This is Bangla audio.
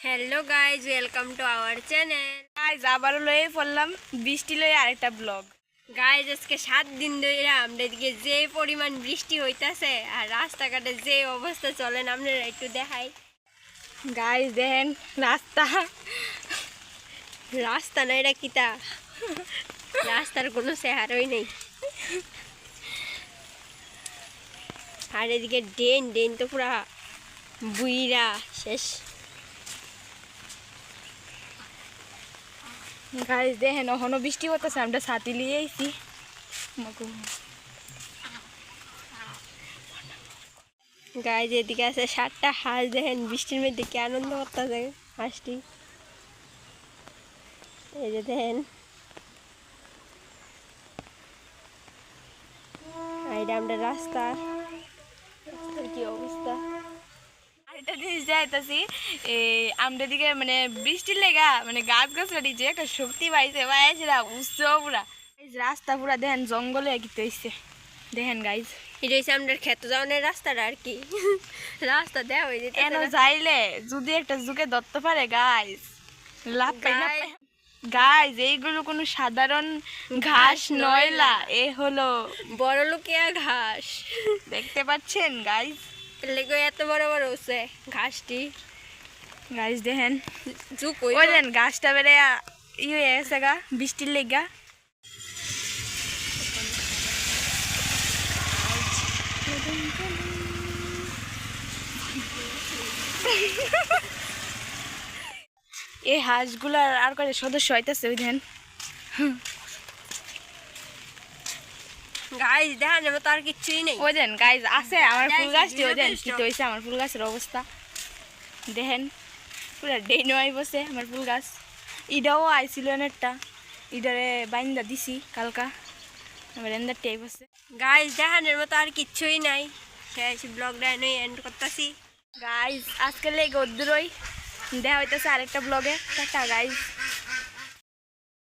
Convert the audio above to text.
Hello guys, welcome to our channel. Guys আবারও লয়ে পড়লাম বৃষ্টি লয়ে আরেকটা ব্লগ। গাইজ আজকে 7 দিন ধরে আমাদের দিকে যে পরিমাণ বৃষ্টি হইতাছে আর রাস্তাঘাটে যে অবস্থা, চলেন আপনারা একটু দেখাই। গাইজ দেখেন রাস্তা রাস্তা না, এটা কিতা রাস্তার কোনো চেহারাই নেই। আর এদিকে ড্রেন ড্রেন তো পুরা বুইরা শেষ। গাইজ দেখেন এখনো বৃষ্টি হতেছে, আমরা ছাতি লিয়ে আইছি। গাইজ এদিকে আছে 7টা হাঁস, দেখেন বৃষ্টির মধ্যে কি আনন্দ করতেছে হাঁসটি। এই যে দেখেন, এইটা আমরা রাস্তা, রাস্তার কি অবস্থা। আরেকটা জিনিস যাইতাছি, আমাদের দিকে মানে বৃষ্টির লেগা মানে গাছ গাছালি যে একটা শক্তি পাইছে পাইছিলা বুঝছো পুরা। রাস্তা পুরা দেখেন জঙ্গলে গিতে হইছে। দেখেন গাইজ এটা হচ্ছে আমাদের খেতে যাওয়ার রাস্তাটা আর কি। রাস্তা দেওয়া হয়ে যেতে এন যাইলে যদি একটা যুগে ধরতে পারে গাইজ লাভ পাই না। গাইজ এইগুলো কোনো সাধারণ ঘাস নয়লা, এ হলো বড় লোকিয়া ঘাস। দেখতে পাচ্ছেন গাইজ, লেগে এত বড় বড় হচ্ছে ঘাসটি। গাইজ দেখেন জুক ওই দেন গাছটা বেড়ে ই হয়ে গেছে গা বৃষ্টির লেগা। এই হাঁসগুলার আর কয়েক সদস্য হইতেছে ওই দেন। গাইজ দেখা যাবে, তার কিচ্ছুই নেই। ওই দেন গাইজ আছে আমার ফুল গাছটি, ওই দেন কি হয়েছে আমার ফুল গাছের অবস্থা দেখেন, পুরা ডেনো আই বসে আমার ফুল গাছ। ইডাও আইছিল একটা, ইডারে বাইন্দা দিছি কালকা, আমার এন্দারটি আই বসে। গাইজ দেখানোর মতো আর কিচ্ছুই নাই। শেষ ব্লগটা এনে এন্ড করতেছি। গাইজ আজকে লেগে ওদ্দুরই দেখা হইতেছে আরেকটা ব্লগে। Tata guys.